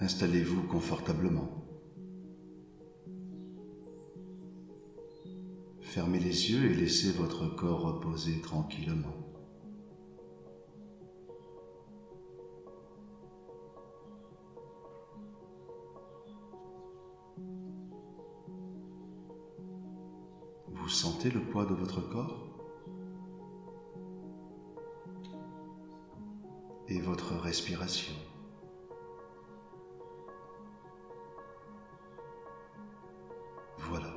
Installez-vous confortablement. Fermez les yeux et laissez votre corps reposer tranquillement. Vous sentez le poids de votre corps et votre respiration. Voilà.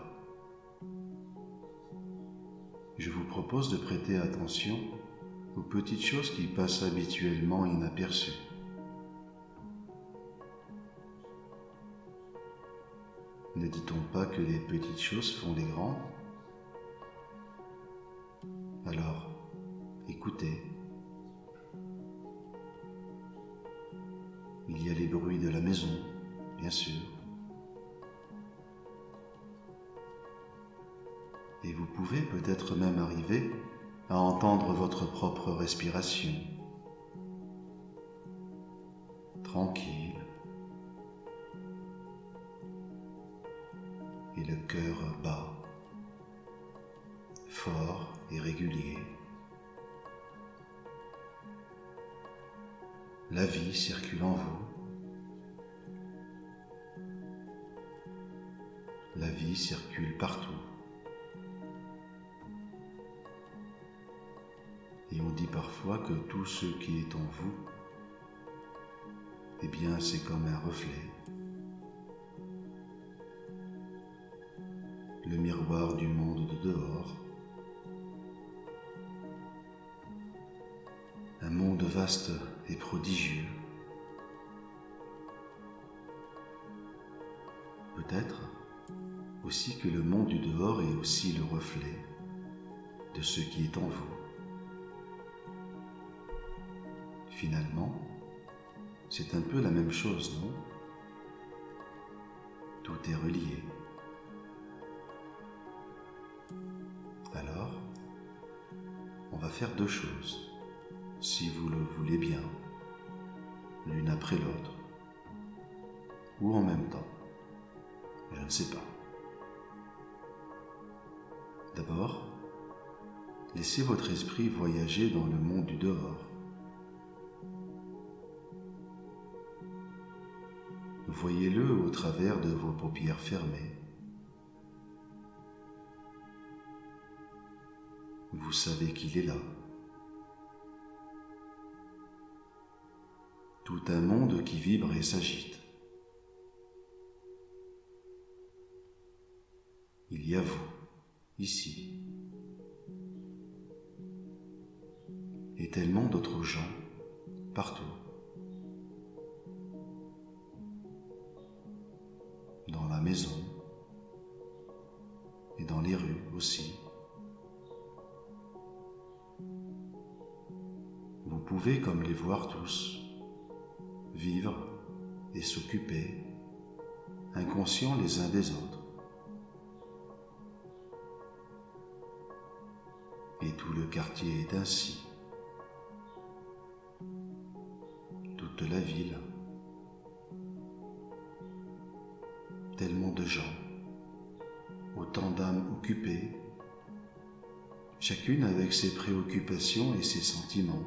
Je vous propose de prêter attention aux petites choses qui passent habituellement inaperçues. Ne dit-on pas que les petites choses font les grandes ? Alors, écoutez. Il y a les bruits de la maison, bien sûr. Et vous pouvez peut-être même arriver à entendre votre propre respiration. Tranquille. Et le cœur bat, fort et régulier. La vie circule en vous. La vie circule partout. Et on dit parfois que tout ce qui est en vous, eh bien c'est comme un reflet. Le miroir du monde de dehors. Un monde vaste et prodigieux. Peut-être aussi que le monde du dehors est aussi le reflet de ce qui est en vous. Finalement, c'est un peu la même chose, non ? Tout est relié. Alors, on va faire deux choses, si vous le voulez bien, l'une après l'autre, ou en même temps, je ne sais pas. D'abord, laissez votre esprit voyager dans le monde du dehors. Voyez-le au travers de vos paupières fermées. Vous savez qu'il est là. Tout un monde qui vibre et s'agite. Il y a vous, ici, et tellement d'autres gens, partout. Dans la maison et dans les rues aussi. Vous pouvez, comme les voir tous, vivre et s'occuper, inconscients les uns des autres. Et tout le quartier est ainsi. Toute la ville. Tellement de gens, autant d'âmes occupées, chacune avec ses préoccupations et ses sentiments,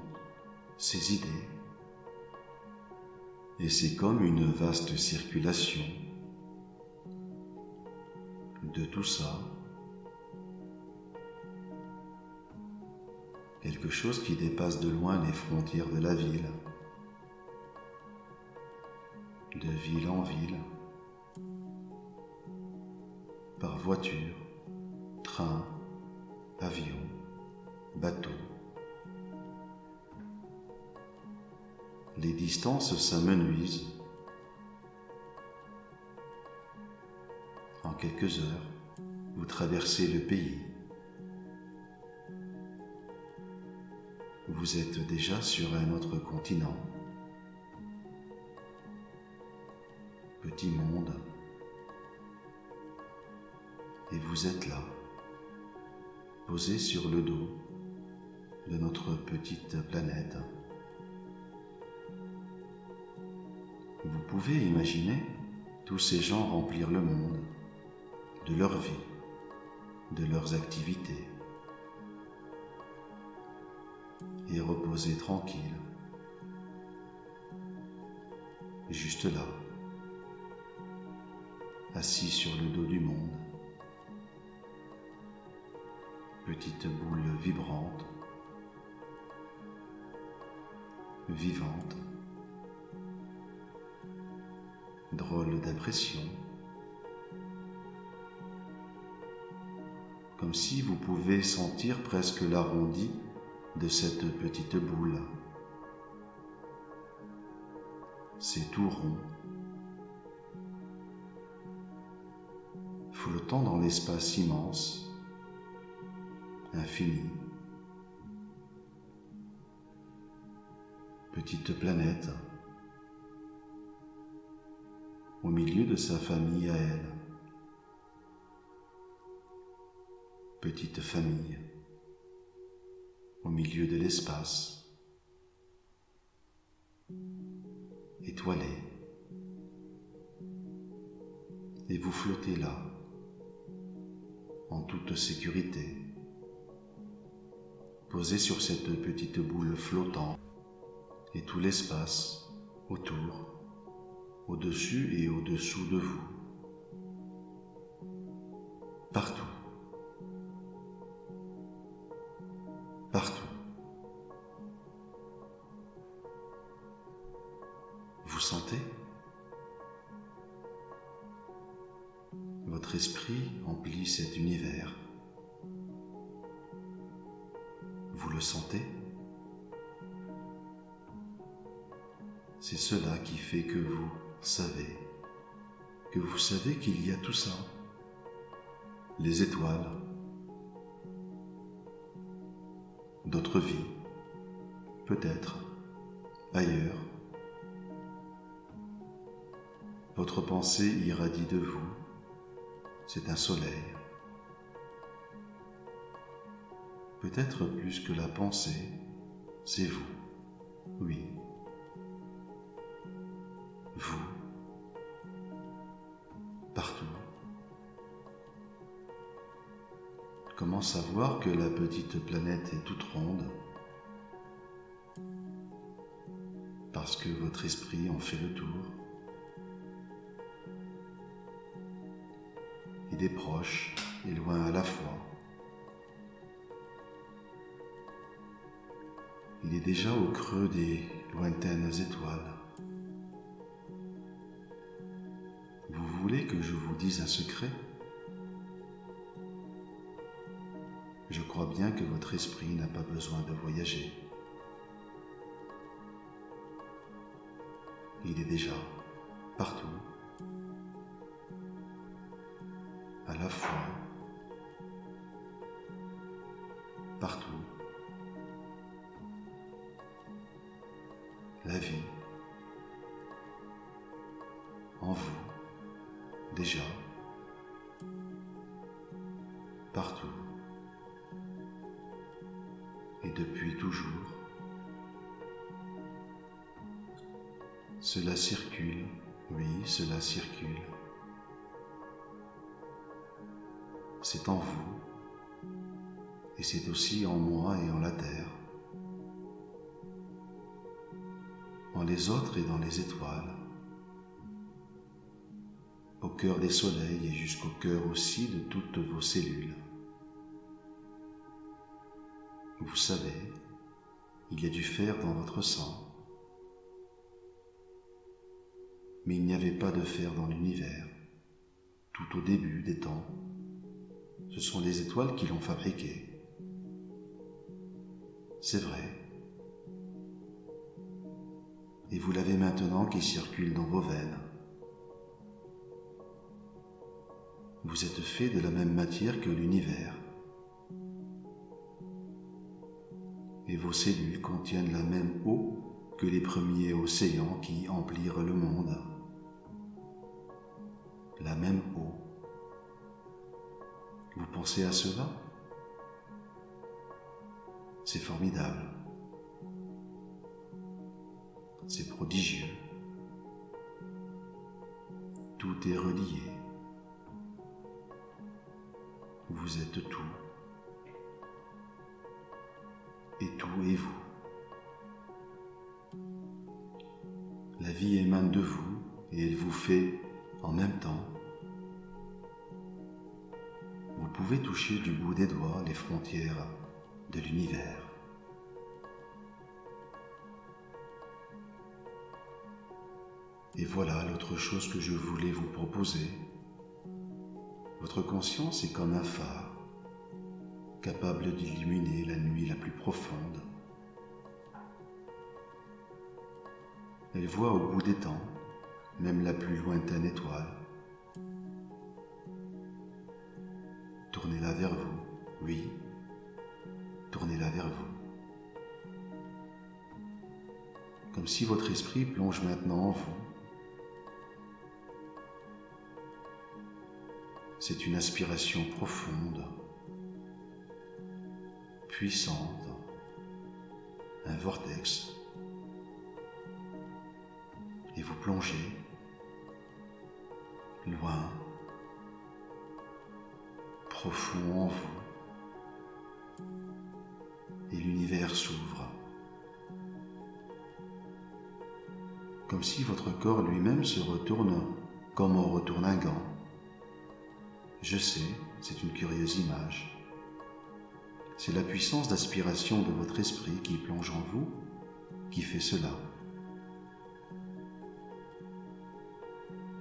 ses idées. Et c'est comme une vaste circulation de tout ça. Quelque chose qui dépasse de loin les frontières de la ville, de ville en ville, par voiture, train, avion, bateau. Les distances s'amenuisent. En quelques heures, vous traversez le pays. Vous êtes déjà sur un autre continent. Petit monde. Et vous êtes là, posé sur le dos de notre petite planète. Vous pouvez imaginer tous ces gens remplir le monde de leur vie, de leurs activités, et reposer tranquille, juste là, assis sur le dos du monde, petite boule vibrante, vivante, drôle d'impression, comme si vous pouvez sentir presque l'arrondi de cette petite boule. C'est tout rond, flottant dans l'espace immense, infini. Petite planète, au milieu de sa famille à elle. Petite famille, au milieu de l'espace, étoilée. Et vous flottez là, en toute sécurité, posé sur cette petite boule flottante et tout l'espace autour, au-dessus et au-dessous de vous, partout, partout. Vous sentez? Votre esprit emplit cet univers. Vous le sentez? C'est cela qui fait que vous savez qu'il y a tout ça. Les étoiles, d'autres vies, peut-être ailleurs. Votre pensée irradie de vous, c'est un soleil. Peut-être plus que la pensée, c'est vous, oui. Vous, partout. Comment savoir que la petite planète est toute ronde? Parce que votre esprit en fait le tour. Il est proche et loin à la fois. Il est déjà au creux des lointaines étoiles. Vous voulez que je vous dise un secret? Je crois bien que votre esprit n'a pas besoin de voyager. Il est déjà partout, à la fois, partout. La vie, en vous, déjà, partout, et depuis toujours. Cela circule, oui, cela circule. C'est en vous, et c'est aussi en moi et en la terre, en les autres et dans les étoiles, au cœur des soleils et jusqu'au cœur aussi de toutes vos cellules. Vous savez, il y a du fer dans votre sang, mais il n'y avait pas de fer dans l'univers, tout au début des temps. Ce sont les étoiles qui l'ont fabriqué. C'est vrai. Et vous l'avez maintenant qui circule dans vos veines. Vous êtes fait de la même matière que l'univers. Et vos cellules contiennent la même eau que les premiers océans qui emplirent le monde. La même eau. Vous pensez à cela? C'est formidable. C'est prodigieux. Tout est relié. Vous êtes tout. Et tout est vous. La vie émane de vous et elle vous fait en même temps. Vous pouvez toucher du bout des doigts les frontières de l'univers. Et voilà l'autre chose que je voulais vous proposer. Votre conscience est comme un phare, capable d'illuminer la nuit la plus profonde. Elle voit au bout des temps, même la plus lointaine étoile. Tournez-la vers vous, oui, tournez-la vers vous. Comme si votre esprit plonge maintenant en vous. C'est une aspiration profonde, puissante, un vortex. Et vous plongez loin, profond en vous. Et l'univers s'ouvre. Comme si votre corps lui-même se retourne comme on retourne un gant. Je sais, c'est une curieuse image. C'est la puissance d'aspiration de votre esprit qui plonge en vous, qui fait cela.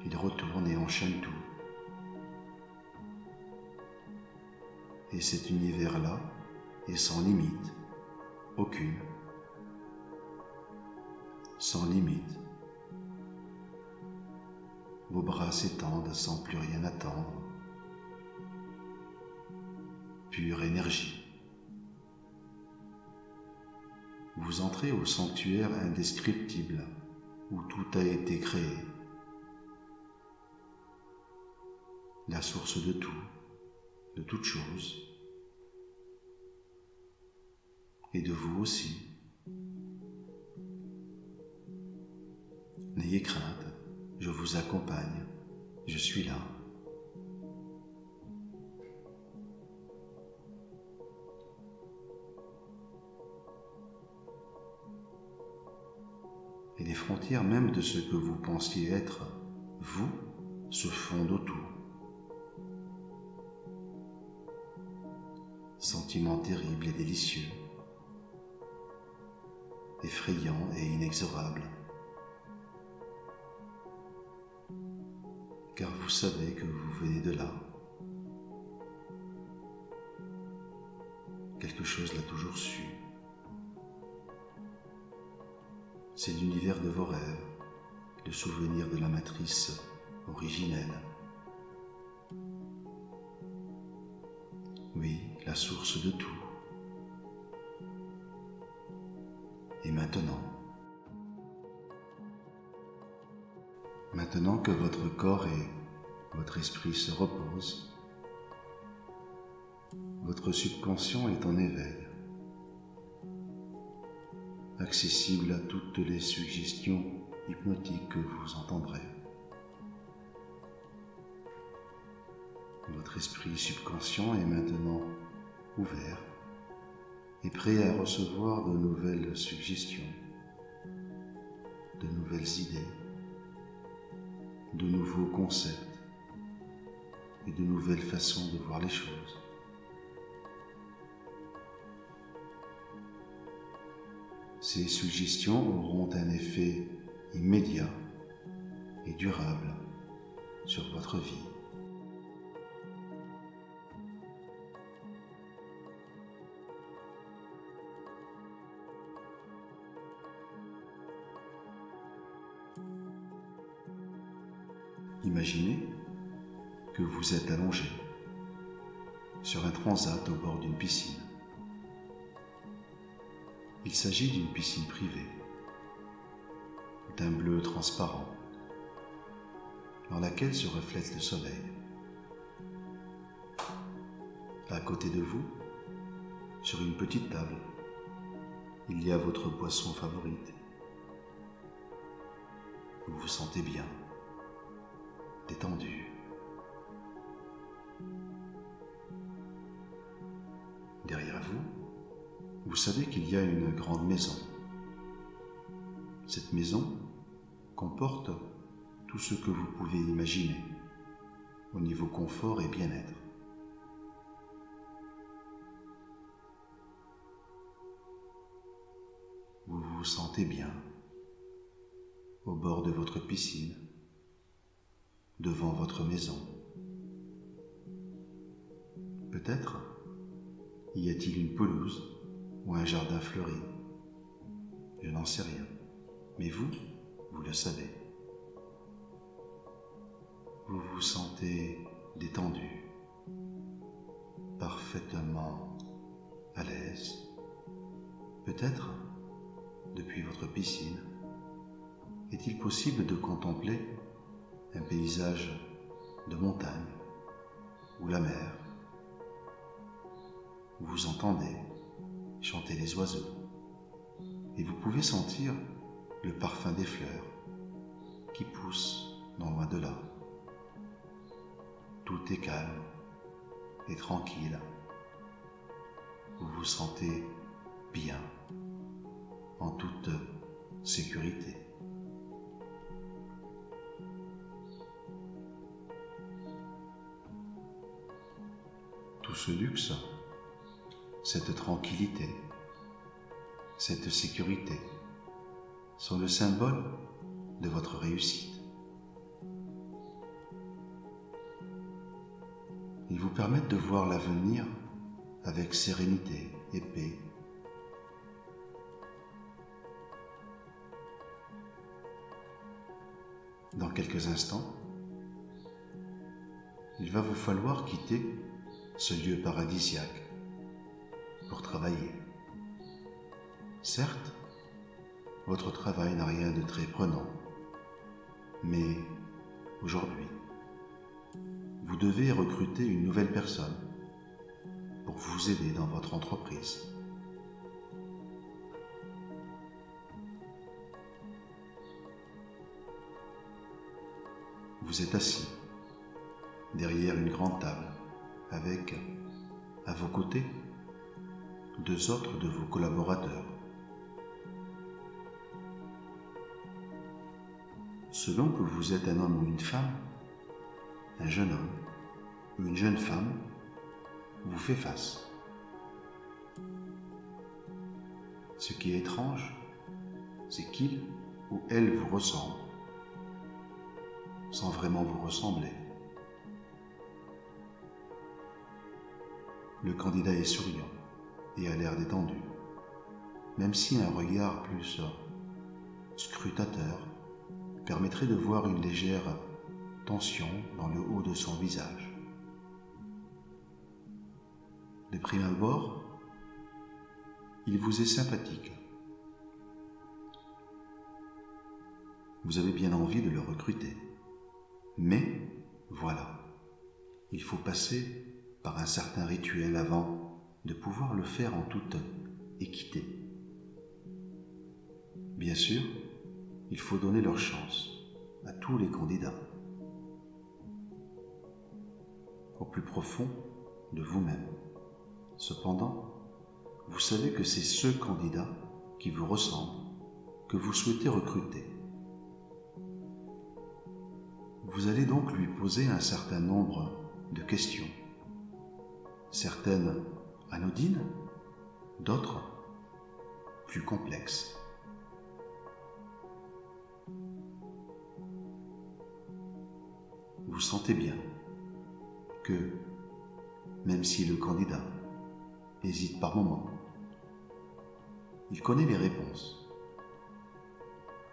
Il retourne et enchaîne tout. Et cet univers-là est sans limite, aucune. Sans limite. Vos bras s'étendent sans plus rien attendre. Pure énergie. Vous entrez au sanctuaire indescriptible où tout a été créé. La source de tout, de toute chose, et de vous aussi. N'ayez crainte, je vous accompagne, je suis là. Et les frontières même de ce que vous pensiez être, vous, se fondent autour. Sentiment terrible et délicieux, effrayant et inexorable. Car vous savez que vous venez de là. Quelque chose l'a toujours su. C'est l'univers de vos rêves, le souvenir de la matrice originelle. Oui, la source de tout. Et maintenant que votre corps et votre esprit se reposent, votre subconscient est en éveil, accessible à toutes les suggestions hypnotiques que vous entendrez. Votre esprit subconscient est maintenant ouvert et prêt à recevoir de nouvelles suggestions, de nouvelles idées, de nouveaux concepts et de nouvelles façons de voir les choses. Ces suggestions auront un effet immédiat et durable sur votre vie. Imaginez que vous êtes allongé sur un transat au bord d'une piscine. Il s'agit d'une piscine privée, d'un bleu transparent, dans laquelle se reflète le soleil. À côté de vous, sur une petite table, il y a votre boisson favorite. Vous vous sentez bien, détendu. Derrière vous, vous savez qu'il y a une grande maison. Cette maison comporte tout ce que vous pouvez imaginer au niveau confort et bien-être. Vous vous sentez bien au bord de votre piscine, devant votre maison. Peut-être y a-t-il une pelouse ou un jardin fleuri. Je n'en sais rien, mais vous le savez. Vous vous sentez détendu, parfaitement à l'aise. Peut-être, depuis votre piscine, est-il possible de contempler un paysage de montagne ou la mer. Vous entendez chanter les oiseaux et vous pouvez sentir le parfum des fleurs qui poussent non loin de là. Tout est calme et tranquille. Vous vous sentez bien, en toute sécurité. Tout ce luxe, cette tranquillité, cette sécurité sont le symbole de votre réussite. Ils vous permettent de voir l'avenir avec sérénité et paix. Dans quelques instants, il va vous falloir quitter ce lieu paradisiaque pour travailler. Certes, votre travail n'a rien de très prenant, mais aujourd'hui, vous devez recruter une nouvelle personne pour vous aider dans votre entreprise. Vous êtes assis derrière une grande table avec, à vos côtés, 2 autres de vos collaborateurs. Selon que vous êtes un homme ou une femme, un jeune homme ou une jeune femme vous fait face. Ce qui est étrange, c'est qu'il ou elle vous ressemble, sans vraiment vous ressembler. Le candidat est souriant et a l'air détendu, même si un regard plus scrutateur permettrait de voir une légère tension dans le haut de son visage. De prime abord, il vous est sympathique. Vous avez bien envie de le recruter. Mais voilà, il faut passer par un certain rituel avant de pouvoir le faire en toute équité. Bien sûr, il faut donner leur chance à tous les candidats. Au plus profond de vous-même. Cependant, vous savez que c'est ce candidat qui vous ressemble que vous souhaitez recruter. Vous allez donc lui poser un certain nombre de questions, certaines anodines, d'autres plus complexes. Vous sentez bien que, même si le candidat hésite par moments, il connaît les réponses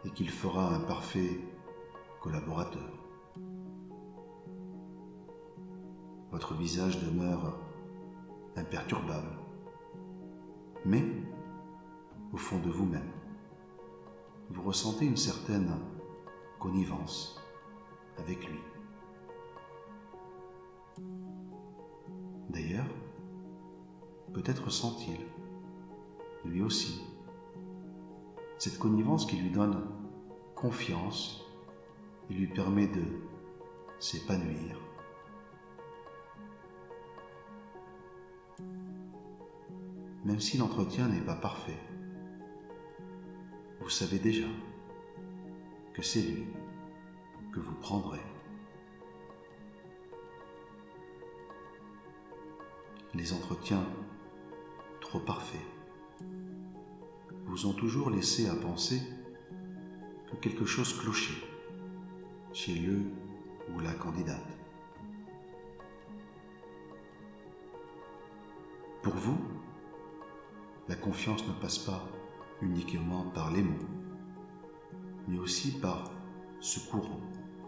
et qu'il fera un parfait collaborateur. Votre visage demeure imperturbable, mais au fond de vous-même, vous ressentez une certaine connivence avec lui. D'ailleurs, peut-être sent-il, lui aussi, cette connivence qui lui donne confiance et lui permet de s'épanouir. Même si l'entretien n'est pas parfait, vous savez déjà que c'est lui que vous prendrez. Les entretiens trop parfaits vous ont toujours laissé à penser que quelque chose clochait chez le ou la candidate. Pour vous, la confiance ne passe pas uniquement par les mots, mais aussi par ce courant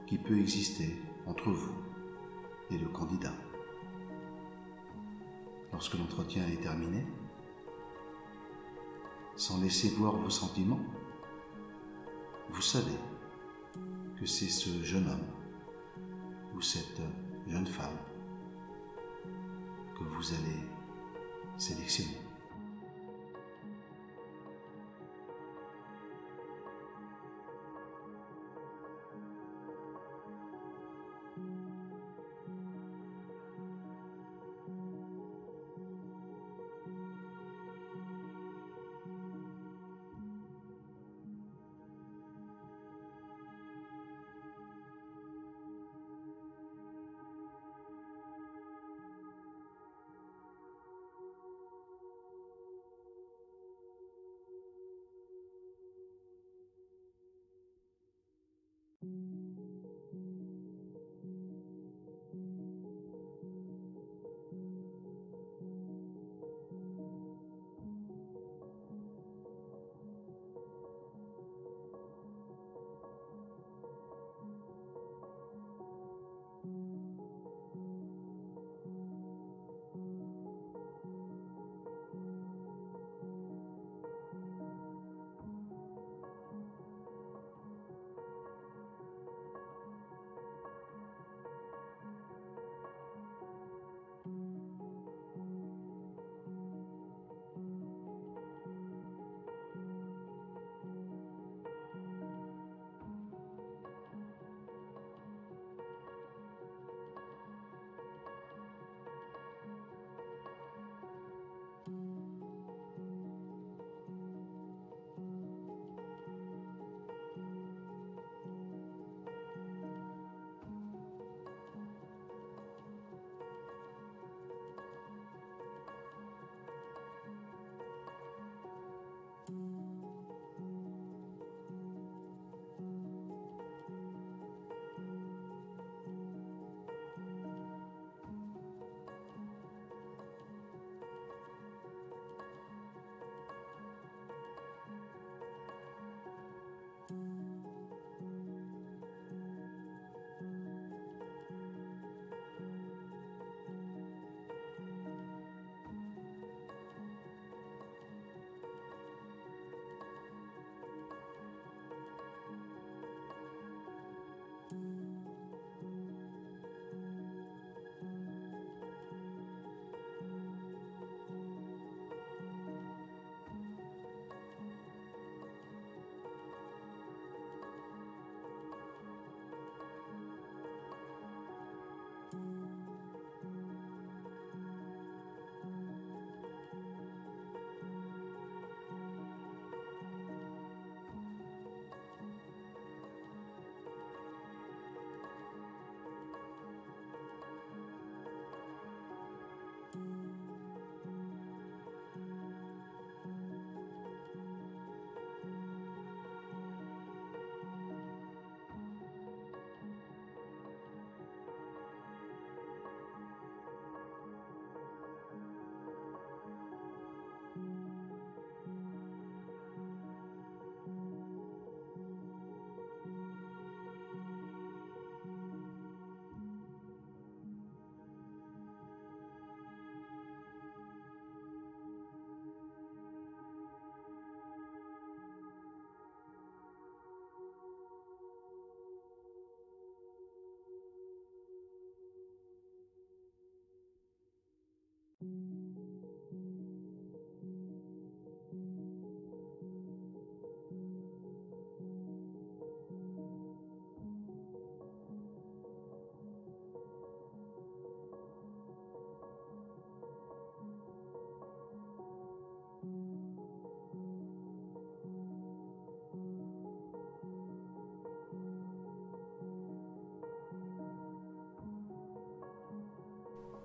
qui peut exister entre vous et le candidat. Lorsque l'entretien est terminé, sans laisser voir vos sentiments, vous savez que c'est ce jeune homme ou cette jeune femme que vous allez sélectionner.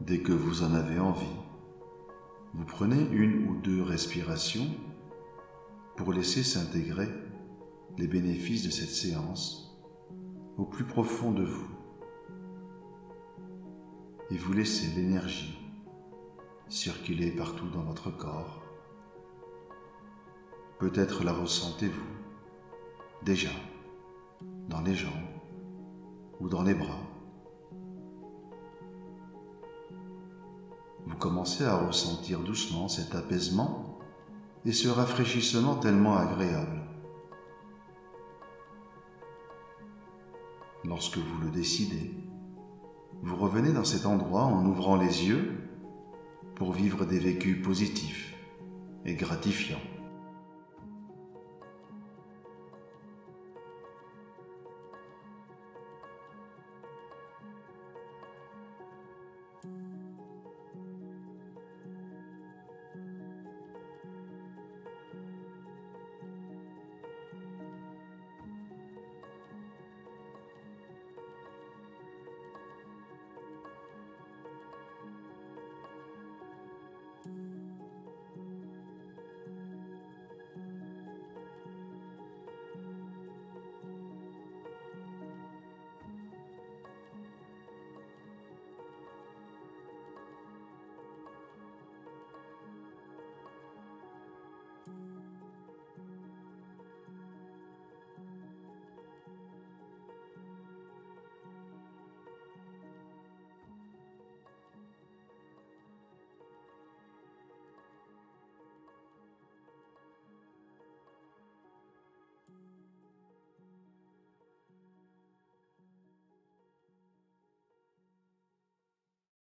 Dès que vous en avez envie, vous prenez 1 ou 2 respirations pour laisser s'intégrer les bénéfices de cette séance au plus profond de vous. Et vous laissez l'énergie circuler partout dans votre corps. Peut-être la ressentez-vous déjà dans les jambes ou dans les bras. Vous commencez à ressentir doucement cet apaisement et ce rafraîchissement tellement agréable. Lorsque vous le décidez, vous revenez dans cet endroit en ouvrant les yeux pour vivre des vécus positifs et gratifiants.